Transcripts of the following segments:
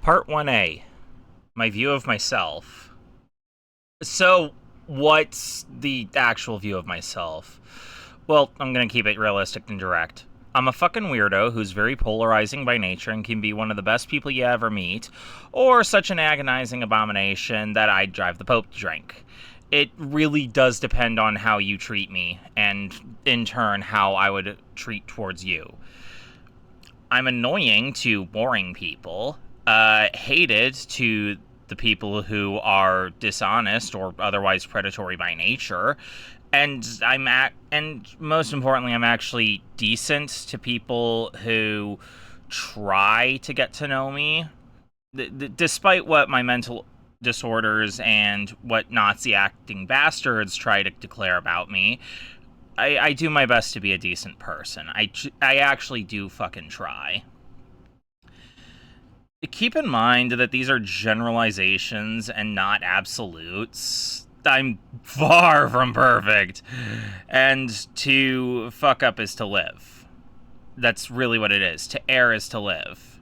Part 1A, my view of myself. So, what's the actual view of myself? Well, I'm gonna keep it realistic and direct. I'm a fucking weirdo who's very polarizing by nature and can be one of the best people you ever meet, or such an agonizing abomination that I'd drive the Pope to drink. It really does depend on how you treat me, and in turn, how I would treat towards you. I'm annoying to boring people, hated to the people who are dishonest or otherwise predatory by nature, and and most importantly, I'm actually decent to people who try to get to know me, despite what my mental disorders and what Nazi acting bastards try to declare about me. I do my best to be a decent person. I actually do fucking try. Keep in mind that these are generalizations and not absolutes. I'm far from perfect. And to fuck up is to live. That's really what it is. To err is to live.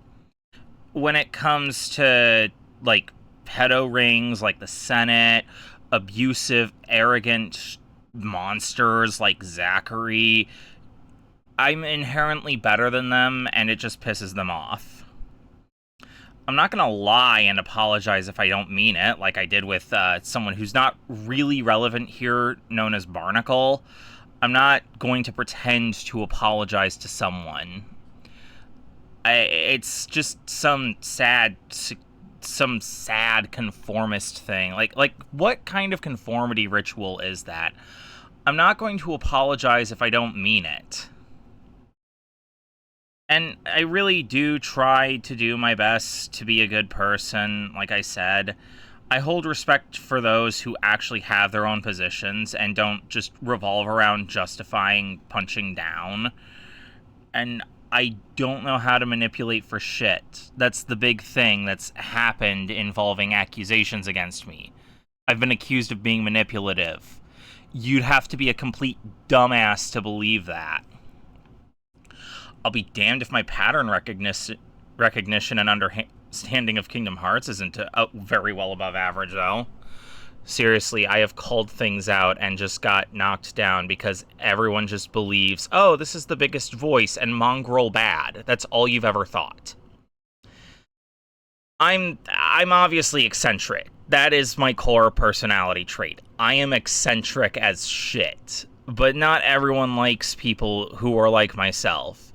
When it comes to, like, pedo rings like the Senate, abusive, arrogant monsters like Zachary, I'm inherently better than them, and it just pisses them off. I'm not gonna lie and apologize if I don't mean it, like I did with someone who's not really relevant here, known as Barnacle. I'm not going to pretend to apologize to someone. It's just some sad conformist thing. Like what kind of conformity ritual is that? I'm not going to apologize if I don't mean it. And I really do try to do my best to be a good person, like I said. I hold respect for those who actually have their own positions and don't just revolve around justifying punching down. And I don't know how to manipulate for shit. That's the big thing that's happened involving accusations against me. I've been accused of being manipulative. You'd have to be a complete dumbass to believe that. I'll be damned if my pattern recognition and understanding of Kingdom Hearts isn't very well above average, though. Seriously, I have called things out and just got knocked down because everyone just believes, oh, this is the biggest voice and Mongrel bad. That's all you've ever thought. I'm obviously eccentric. That is my core personality trait. I am eccentric as shit. But not everyone likes people who are like myself.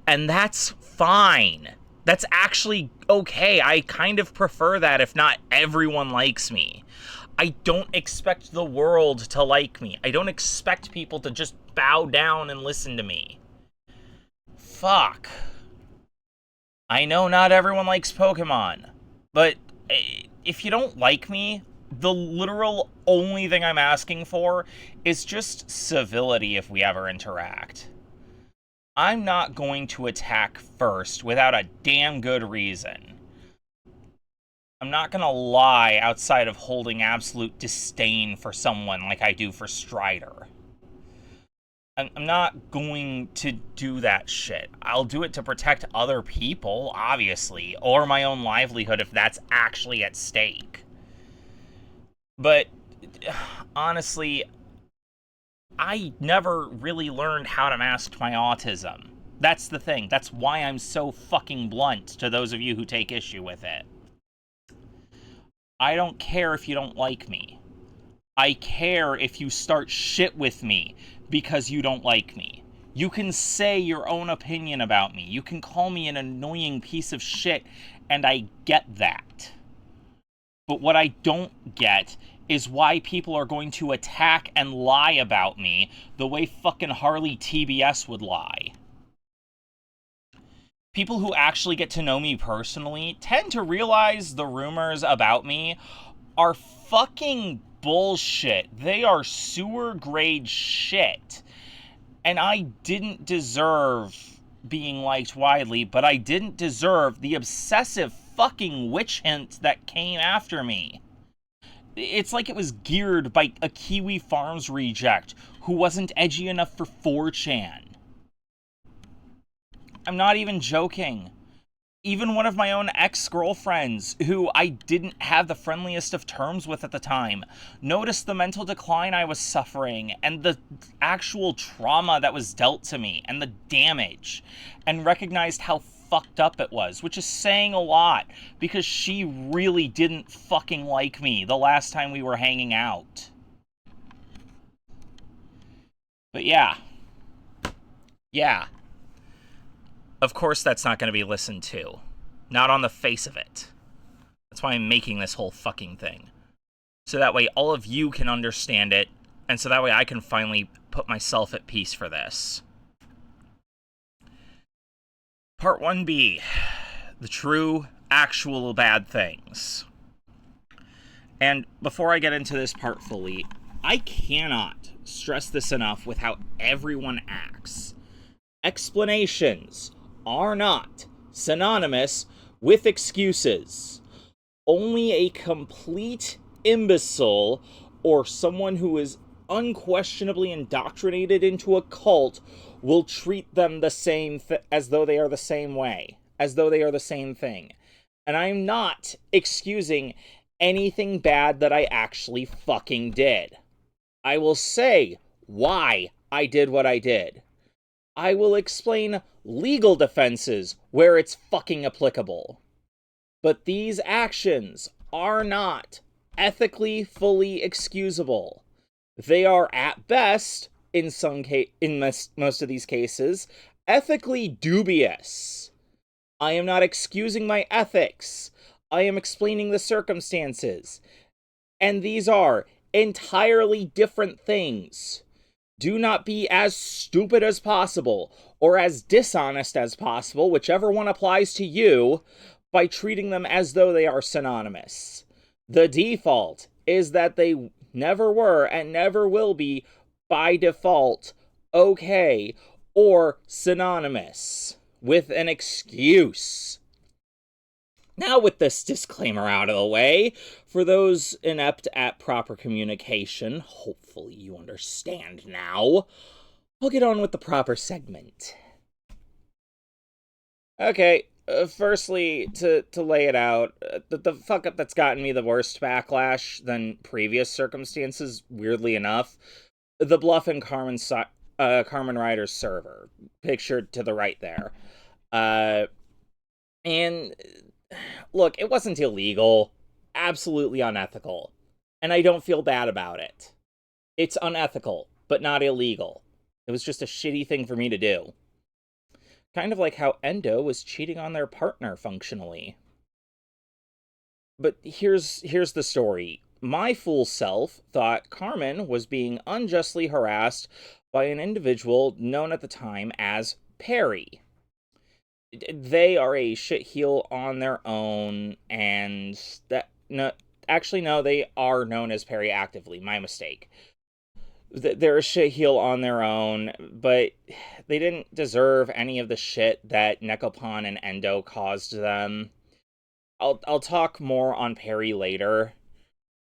And that's fine. That's actually okay. I kind of prefer that if not everyone likes me. I don't expect the world to like me. I don't expect people to just bow down and listen to me. Fuck. I know not everyone likes Pokemon, but if you don't like me, the literal only thing I'm asking for is just civility if we ever interact. I'm not going to attack first without a damn good reason. I'm not gonna lie outside of holding absolute disdain for someone like I do for Strider. I'm not going to do that shit. I'll do it to protect other people, obviously, or my own livelihood if that's actually at stake. But honestly, I never really learned how to mask my autism. That's the thing. That's why I'm so fucking blunt to those of you who take issue with it. I don't care if you don't like me. I care if you start shit with me because you don't like me. You can say your own opinion about me. You can call me an annoying piece of shit, and I get that. But what I don't get is why people are going to attack and lie about me the way fucking Harley TBS would lie. People who actually get to know me personally tend to realize the rumors about me are fucking bullshit. They are sewer grade shit. And I didn't deserve being liked widely, but I didn't deserve the obsessive fucking witch hunt that came after me. It's like it was geared by a Kiwi Farms reject who wasn't edgy enough for 4chan. I'm not even joking. Even one of my own ex-girlfriends, who I didn't have the friendliest of terms with at the time, noticed the mental decline I was suffering and the actual trauma that was dealt to me and the damage, and recognized how fucked up it was, which is saying a lot because she really didn't fucking like me the last time we were hanging out. But yeah. Yeah. Of course that's not going to be listened to. Not on the face of it. That's why I'm making this whole fucking thing. So that way all of you can understand it, and so that way I can finally put myself at peace for this. Part 1B. The true, actual bad things. And before I get into this part fully, I cannot stress this enough with how everyone acts. Explanations are not synonymous with excuses. Only a complete imbecile or someone who is unquestionably indoctrinated into a cult will treat them the same as though they are the same way, as though they are the same thing. And I'm not excusing anything bad that I actually fucking did. I will say why I did what I did. I will explain legal defenses where it's fucking applicable. But these actions are not ethically fully excusable. They are at best, in most of these cases, ethically dubious. I am not excusing my ethics. I am explaining the circumstances. And these are entirely different things. Do not be as stupid as possible, or as dishonest as possible, whichever one applies to you, by treating them as though they are synonymous. The default is that they never were and never will be, by default, okay, or synonymous, with an excuse. Now, with this disclaimer out of the way, for those inept at proper communication, hopefully you understand now, I'll get on with the proper segment. Okay, firstly, to lay it out, the fuck-up that's gotten me the worst backlash than previous circumstances, weirdly enough, the Bluff and Carmen Ryder's server, pictured to the right there. And look, it wasn't illegal. Absolutely unethical. And I don't feel bad about it. It's unethical, but not illegal. It was just a shitty thing for me to do. Kind of like how Endo was cheating on their partner functionally. But here's the story. My fool self thought Carmen was being unjustly harassed by an individual known at the time as Perry. They are a shitheel on their own, and they are known as Perry actively. My mistake. They're a shitheel on their own, but they didn't deserve any of the shit that Nekopon and Endo caused them. I'll talk more on Perry later.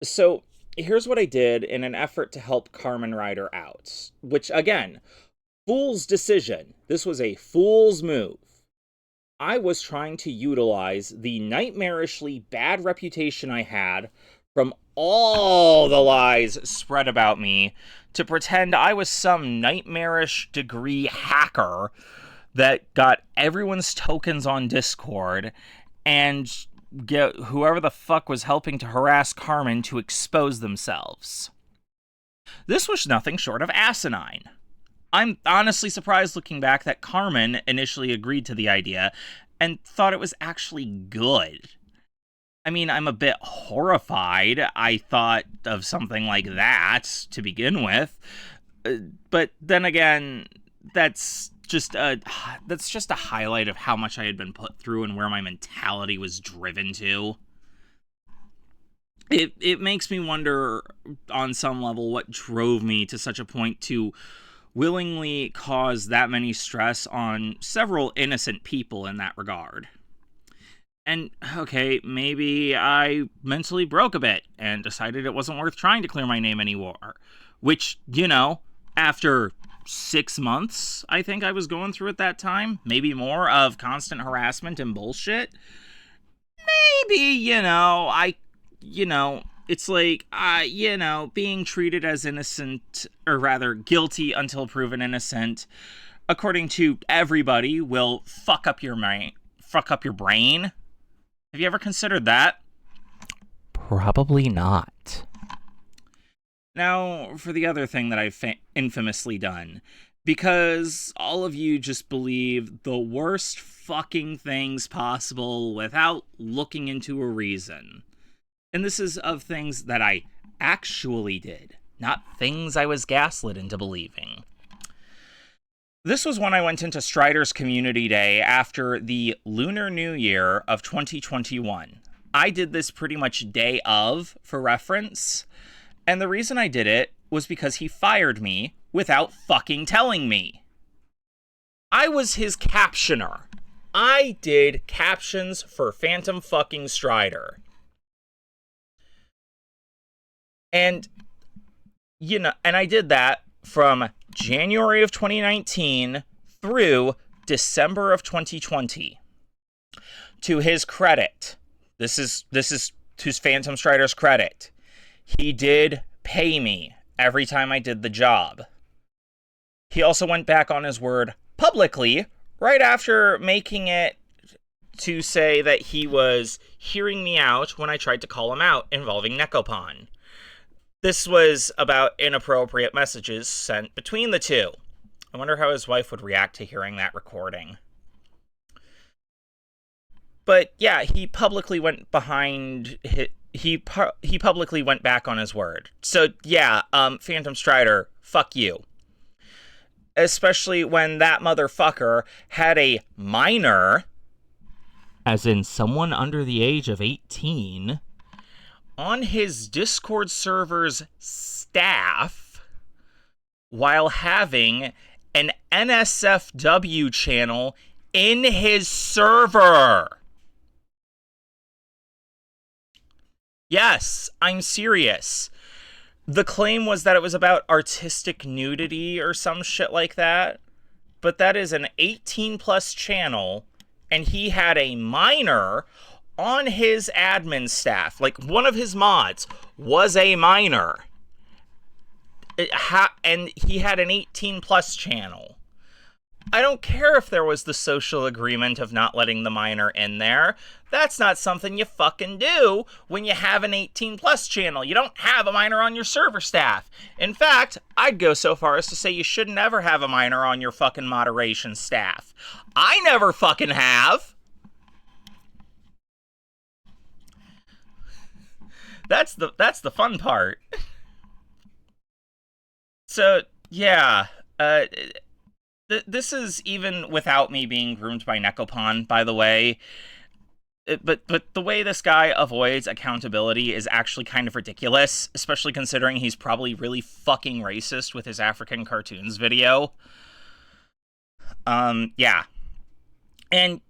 So, here's what I did in an effort to help Carmen Ryder out. Which, again, fool's decision. This was a fool's move. I was trying to utilize the nightmarishly bad reputation I had from all the lies spread about me to pretend I was some nightmarish degree hacker that got everyone's tokens on Discord and get whoever the fuck was helping to harass Carmen to expose themselves. This was nothing short of asinine. I'm honestly surprised looking back that Carmen initially agreed to the idea and thought it was actually good. I mean, I'm a bit horrified I thought of something like that to begin with. But then again, that's just a highlight of how much I had been put through and where my mentality was driven to. It makes me wonder on some level what drove me to such a point to willingly cause that many stress on several innocent people in that regard. And, okay, maybe I mentally broke a bit and decided it wasn't worth trying to clear my name anymore. Which, after 6 months, I think I was going through at that time, maybe more, of constant harassment and bullshit. Maybe, it's like, being treated as innocent, or rather guilty until proven innocent, according to everybody, will fuck up your brain. Have you ever considered that? Probably not. Now, for the other thing that I've infamously done, because all of you just believe the worst fucking things possible without looking into a reason. And this is of things that I actually did, not things I was gaslit into believing. This was when I went into Strider's Community Day after the Lunar New Year of 2021. I did this pretty much day of, for reference, and the reason I did it was because he fired me without fucking telling me. I was his captioner. I did captions for Phantom fucking Strider. And, and I did that from January of 2019 through December of 2020. To his credit, this is to Phantom Strider's credit, he did pay me every time I did the job. He also went back on his word publicly right after making it to say that he was hearing me out when I tried to call him out involving Nekopon. This was about inappropriate messages sent between the two. I wonder how his wife would react to hearing that recording. But yeah, he publicly went publicly went back on his word. So yeah, Phantom Strider, fuck you. Especially when that motherfucker had a minor, as in someone under the age of 18, on his Discord server's staff while having an NSFW channel in his server. Yes, I'm serious. The claim was that it was about artistic nudity or some shit like that, but that is an 18-plus channel, and he had a minor on his admin staff. Like, one of his mods was a minor. And he had an 18-plus channel. I don't care if there was the social agreement of not letting the minor in there. That's not something you fucking do when you have an 18-plus channel. You don't have a minor on your server staff. In fact, I'd go so far as to say you should never have a minor on your fucking moderation staff. I never fucking have. That's the fun part. So, yeah, this is even without me being groomed by Nekopon, by the way. But the way this guy avoids accountability is actually kind of ridiculous, especially considering he's probably really fucking racist with his African cartoons video. Yeah. And,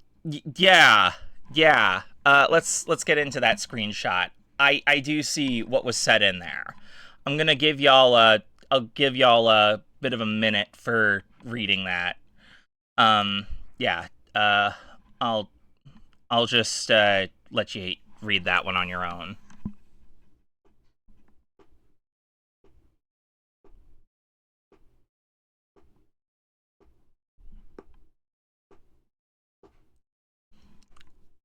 yeah. Let's get into that screenshot. I do see what was said in there. I'm gonna give y'all a bit of a minute for reading that. Yeah. I'll just let you read that one on your own.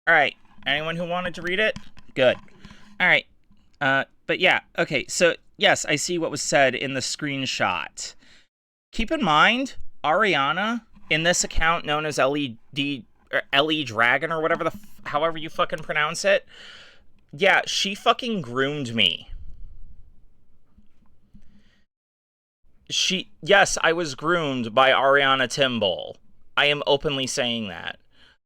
All right. Anyone who wanted to read it? Good. All right. But yeah. Okay. So yes, I see what was said in the screenshot. Keep in mind, Ariana, in this account known as LE Dragon or whatever however you fucking pronounce it. Yeah, she fucking groomed me. Yes, I was groomed by Ariana Timbal. I am openly saying that.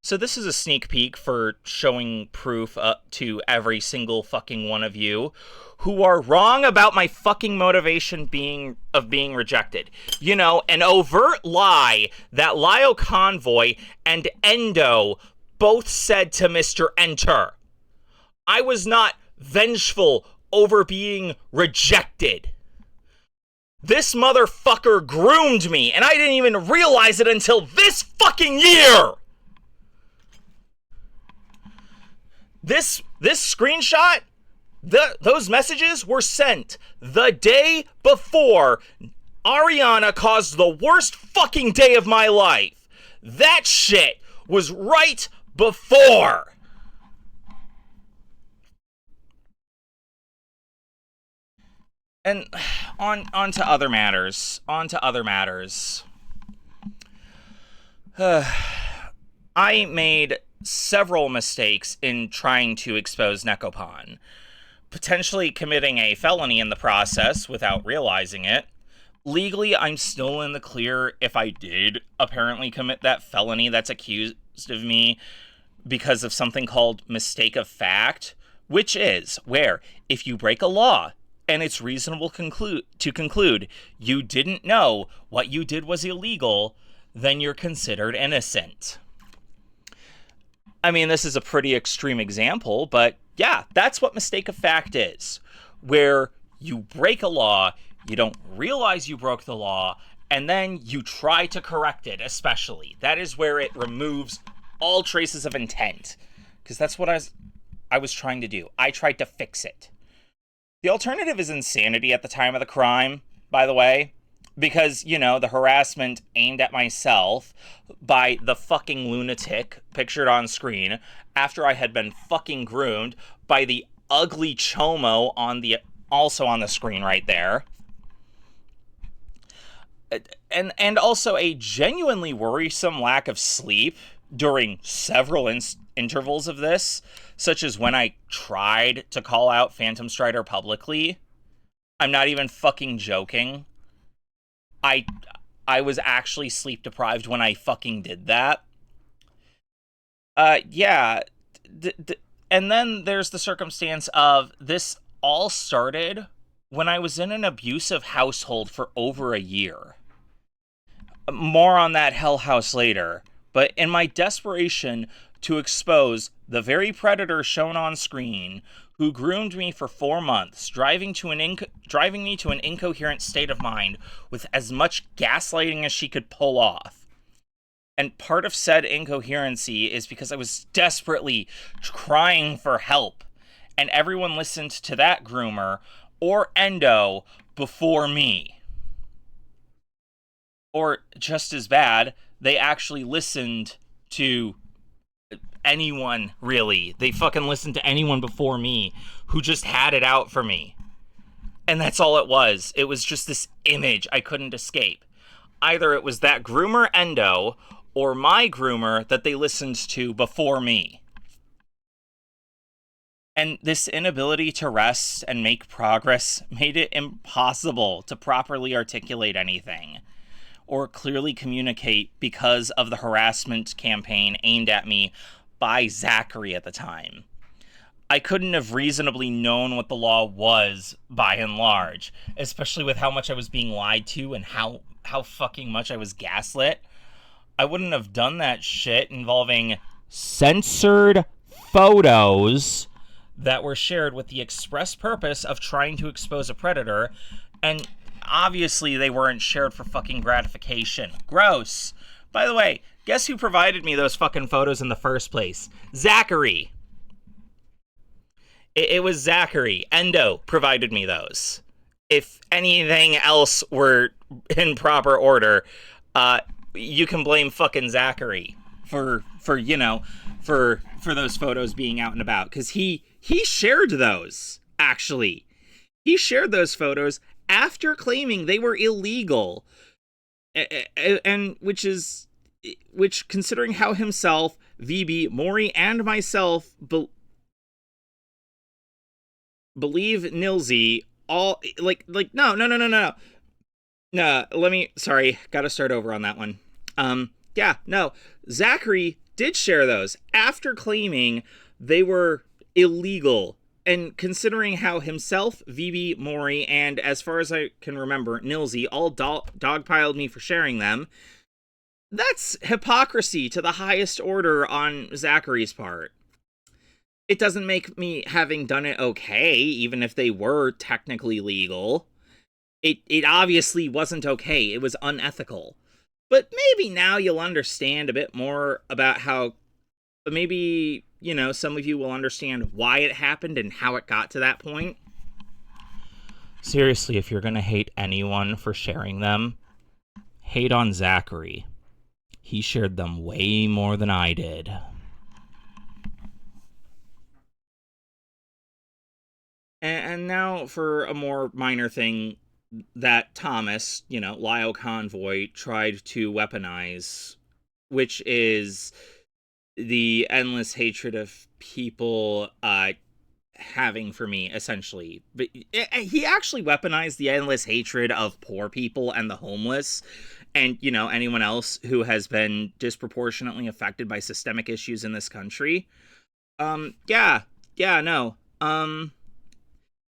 So this is a sneak peek for showing proof to every single fucking one of you who are wrong about my fucking motivation being rejected. You know, an overt lie that Lyle Convoy and Endo both said to Mr. Enter. I was not vengeful over being rejected. This motherfucker groomed me, and I didn't even realize it until this fucking year! This screenshot, those messages were sent the day before Ariana caused the worst fucking day of my life. That shit was right before. And on to other matters. I made several mistakes in trying to expose Nekopon, potentially committing a felony in the process without realizing it. Legally, I'm still in the clear if I did apparently commit that felony that's accused of me because of something called mistake of fact, which is where if you break a law and it's reasonable to conclude you didn't know what you did was illegal, then you're considered innocent. I mean, this is a pretty extreme example, but yeah, that's what mistake of fact is, where you break a law, you don't realize you broke the law, and then you try to correct it, especially. That is where it removes all traces of intent, because that's what I was trying to do. I tried to fix it. The alternative is insanity at the time of the crime, by the way, because, you know, the harassment aimed at myself by the fucking lunatic pictured on screen after I had been fucking groomed by the ugly chomo also on the screen right there. And also a genuinely worrisome lack of sleep during several intervals of this, such as when I tried to call out Phantom Strider publicly. I'm not even fucking joking. I was actually sleep deprived when I fucking did that. Yeah. And then there's the circumstance of this all started when I was in an abusive household for over a year. More on that hell house later. But in my desperation to expose the very predator shown on screen, who groomed me for 4 months, driving me to an incoherent state of mind with as much gaslighting as she could pull off. And part of said incoherency is because I was desperately crying for help, and everyone listened to that groomer or Endo before me. Or just as bad, they actually listened to anyone, really. They fucking listened to anyone before me who just had it out for me. And that's all it was. It was just this image I couldn't escape. Either it was that groomer Endo or my groomer that they listened to before me. And this inability to rest and make progress made it impossible to properly articulate anything or clearly communicate because of the harassment campaign aimed at me by Zachary at the time. I couldn't have reasonably known what the law was, by and large, especially with how much I was being lied to and how fucking much I was gaslit. I wouldn't have done that shit involving censored photos that were shared with the express purpose of trying to expose a predator, and obviously they weren't shared for fucking gratification. Gross. By the way, guess who provided me those fucking photos in the first place? Zachary. It was Zachary. Endo provided me those. If anything else were in proper order, you can blame fucking Zachary for those photos being out and about, because he shared those, actually. He shared those photos after claiming they were illegal, and which considering how himself, VB, Maury, and myself believe Nilsey all no, sorry, gotta start over on that one. Zachary did share those after claiming they were illegal, and considering how himself, VB, Maury, and as far as I can remember, Nilsey all dogpiled me for sharing them, that's hypocrisy to the highest order on Zachary's part. It doesn't make me having done it okay, even if they were technically legal. It obviously wasn't okay. It was unethical. But maybe now you'll understand a bit more about how, maybe, some of you will understand why it happened and how it got to that point. Seriously, if you're gonna hate anyone for sharing them, hate on Zachary. He shared them way more than I did. And now for a more minor thing that Thomas, Lyle Convoy, tried to weaponize, which is the endless hatred of people having for me, essentially. But he actually weaponized the endless hatred of poor people and the homeless and, anyone else who has been disproportionately affected by systemic issues in this country. Yeah, yeah, no.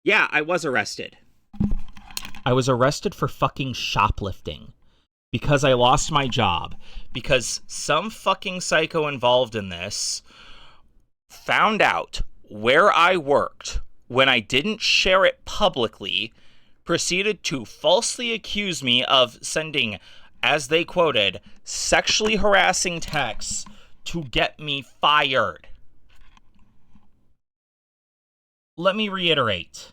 Yeah, I was arrested. I was arrested for fucking shoplifting. Because I lost my job. Because some fucking psycho involved in this found out where I worked when I didn't share it publicly, proceeded to falsely accuse me of sending, as they quoted, sexually harassing texts to get me fired. Let me reiterate.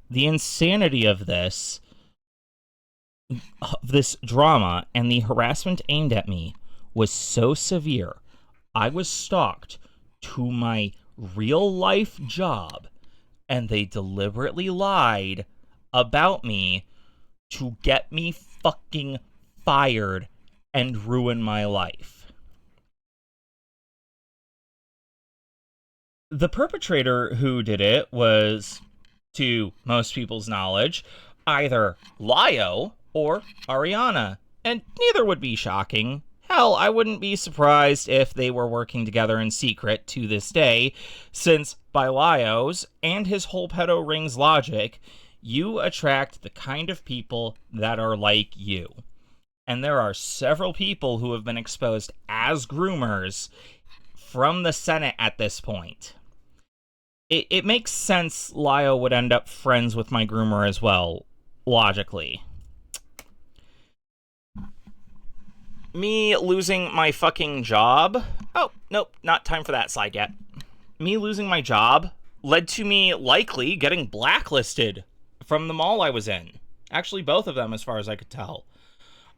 The insanity of this drama and the harassment aimed at me was so severe. I was stalked to my real life job, and they deliberately lied about me to get me fucking fired and ruin my life. The perpetrator who did it was, to most people's knowledge, either Lio or Ariana, and neither would be shocking. Hell, I wouldn't be surprised if they were working together in secret to this day, since by Lio's and his whole pedo rings logic, you attract the kind of people that are like you. And there are several people who have been exposed as groomers from the Senate at this point. It makes sense Lio would end up friends with my groomer as well, logically. Me losing my fucking job. Oh, nope, not time for that slide yet. Me losing my job led to me likely getting blacklisted from the mall I was in. Actually, both of them, as far as I could tell.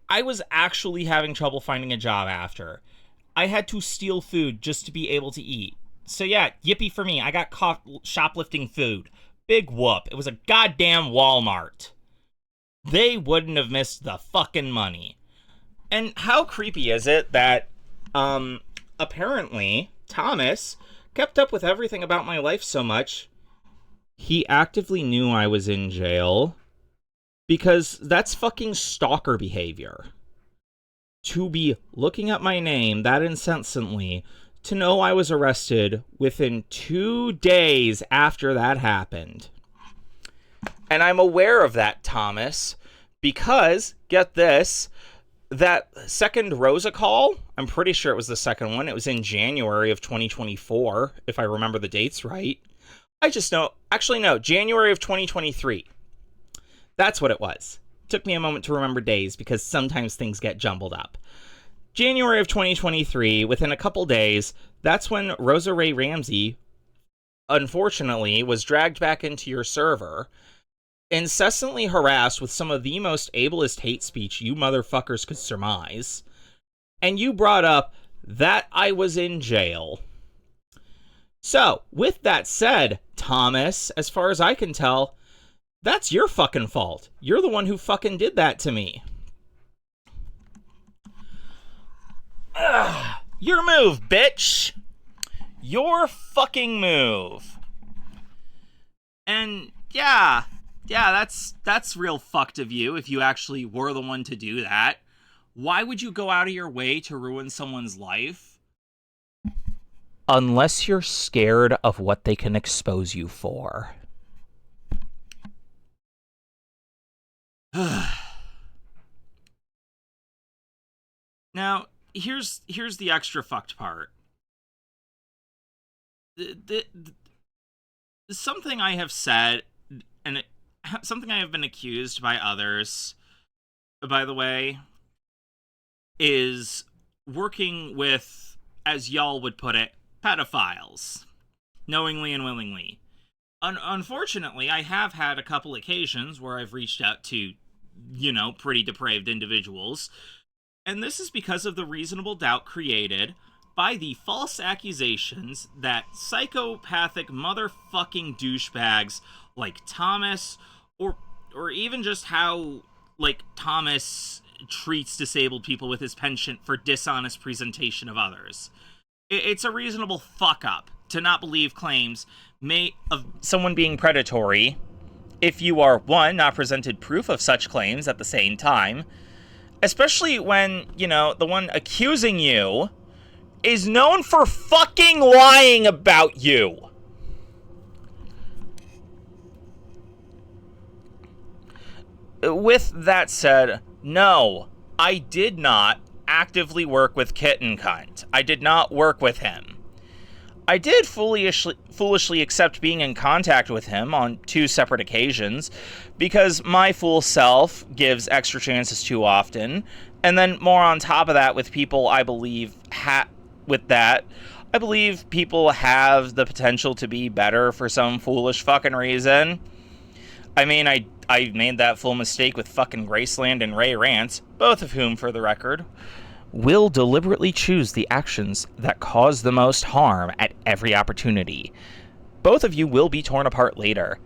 I was actually having trouble finding a job after. I had to steal food just to be able to eat. So yeah, yippee for me. I got caught shoplifting food. Big whoop. It was a goddamn Walmart. They wouldn't have missed the fucking money. And how creepy is it that, apparently, Thomas kept up with everything about my life so much, he actively knew I was in jail, because that's fucking stalker behavior. To be looking up my name that incessantly, to know I was arrested within 2 days after that happened. And I'm aware of that, Thomas, because, get this, that second Rosa call, I'm pretty sure it was the second one. It was in January of 2024, if I remember the dates right. I just know, actually no, January of 2023. That's what it was. Took me a moment to remember days because sometimes things get jumbled up. January of 2023, within a couple days, that's when Rosa Ray Ramsey, unfortunately, was dragged back into your server, incessantly harassed with some of the most ableist hate speech you motherfuckers could surmise, and you brought up that I was in jail. So, with that said, Thomas, as far as I can tell, that's your fucking fault. You're the one who fucking did that to me. Ugh, your move, bitch. Your fucking move. And yeah, that's real fucked of you if you actually were the one to do that. Why would you go out of your way to ruin someone's life? Unless you're scared of what they can expose you for. Now, here's the extra fucked part. Something I have said, and something I have been accused by others, by the way, is working with, as y'all would put it, pedophiles, knowingly and willingly. Unfortunately, I have had a couple occasions where I've reached out to, pretty depraved individuals, and this is because of the reasonable doubt created by the false accusations that psychopathic motherfucking douchebags like Thomas, or even just how, like, Thomas treats disabled people with his penchant for dishonest presentation of others. It's a reasonable fuck-up to not believe claims of someone being predatory if you are, one, not presented proof of such claims at the same time, especially when, the one accusing you is known for fucking lying about you. With that said, no, I did not actively work with Kitten Cunt. I did not work with him. I did foolishly accept being in contact with him on 2 separate occasions, because my fool self gives extra chances too often, and then more on top of that with people I believe I believe people have the potential to be better for some foolish fucking reason. I mean, I made that full mistake with fucking Graceland and Ray Rance, both of whom, for the record, will deliberately choose the actions that cause the most harm at every opportunity. Both of you will be torn apart later.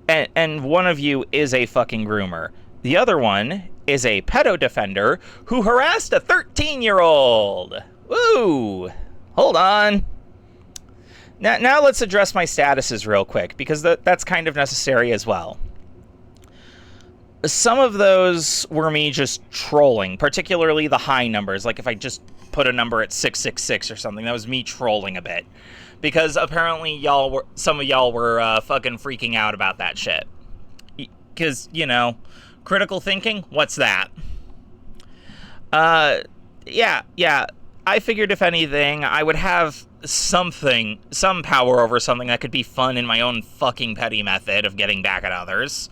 And one of you is a fucking groomer. The other one is a pedo defender who harassed a 13-year-old. Woo! Hold on. Now let's address my statuses real quick, because that's kind of necessary as well. Some of those were me just trolling, particularly the high numbers. Like if I just put a number at 666 or something, that was me trolling a bit. Because apparently some of y'all were fucking freaking out about that shit. Because, critical thinking, what's that? Yeah. I figured if anything, I would have some power over something that could be fun in my own fucking petty method of getting back at others.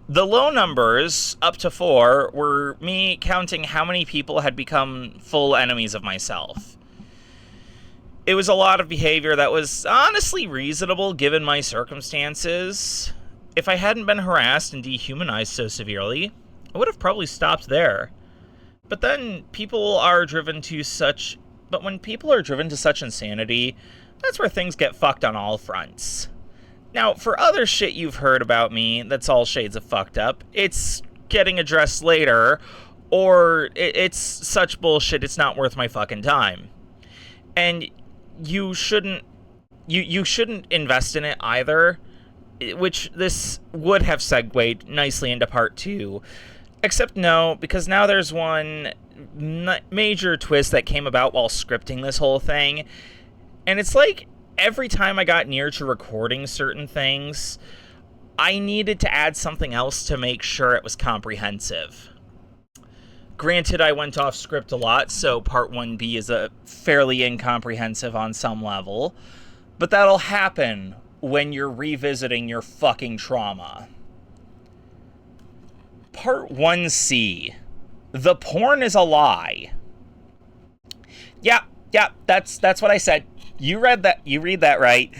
The low numbers, up to 4, were me counting how many people had become full enemies of myself. It was a lot of behavior that was honestly reasonable given my circumstances. If I hadn't been harassed and dehumanized so severely, I would have probably stopped there. But then when people are driven to such insanity, that's where things get fucked on all fronts. Now, for other shit you've heard about me that's all shades of fucked up, it's getting addressed later, or it's such bullshit it's not worth my fucking time. And you shouldn't invest in it either, which this would have segued nicely into part 2. Except no, because now there's one major twist that came about while scripting this whole thing, and it's like every time I got near to recording certain things, I needed to add something else to make sure it was comprehensive. Granted, I went off script a lot, so part 1B is a fairly incomprehensive on some level, but that'll happen when you're revisiting your fucking trauma. Part 1C. The porn is a lie. Yeah, that's what I said. You read that right.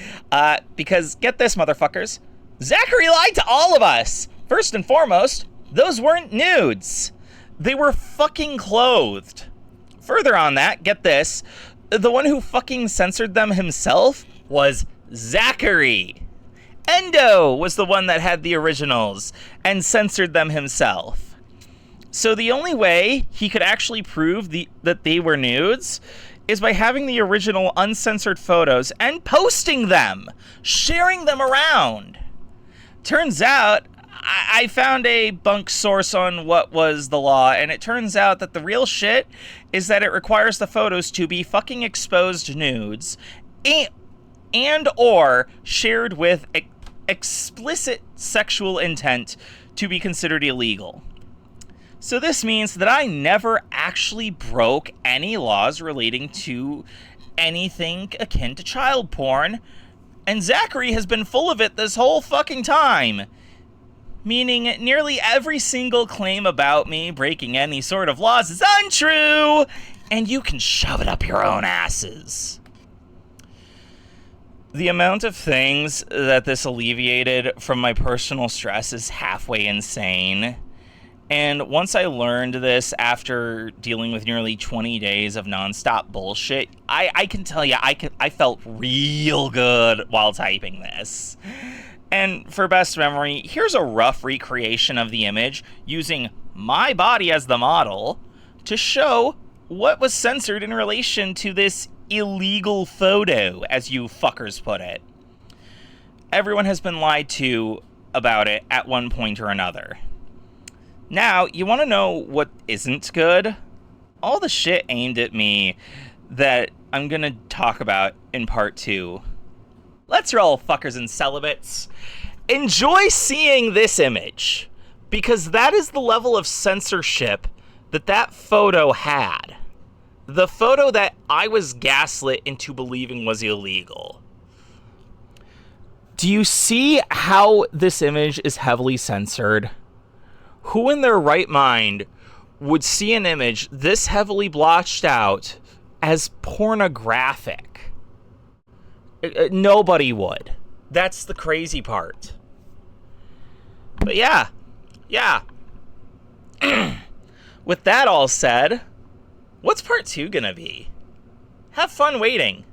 Because, get this, motherfuckers. Zachary lied to all of us. First and foremost, those weren't nudes. They were fucking clothed. Further on that, get this. The one who fucking censored them himself was Zachary. Endo was the one that had the originals and censored them himself. So the only way he could actually prove that they were nudes is by having the original uncensored photos and posting them, sharing them around. Turns out, I found a bunk source on what was the law, and it turns out that the real shit is that it requires the photos to be fucking exposed nudes and or shared with explicit sexual intent to be considered illegal. So this means that I never actually broke any laws relating to anything akin to child porn, and Zachary has been full of it this whole fucking time. meaning nearly every single claim about me breaking any sort of laws is untrue, and you can shove it up your own asses. The amount of things that this alleviated from my personal stress is halfway insane. And once I learned this after dealing with nearly 20 days of nonstop bullshit, I can tell you, I felt real good while typing this. And for best memory, here's a rough recreation of the image using my body as the model to show what was censored in relation to this illegal photo, as you fuckers put it. Everyone has been lied to about it at one point or another. Now, you want to know what isn't good? All the shit aimed at me that I'm gonna talk about in part 2. Let's roll, fuckers and celibates. Enjoy seeing this image, because that is the level of censorship that photo had. The photo that I was gaslit into believing was illegal. Do you see how this image is heavily censored? Who in their right mind would see an image this heavily blotched out as pornographic? Nobody would. That's the crazy part. But yeah. With that all said, what's part 2 gonna be? Have fun waiting.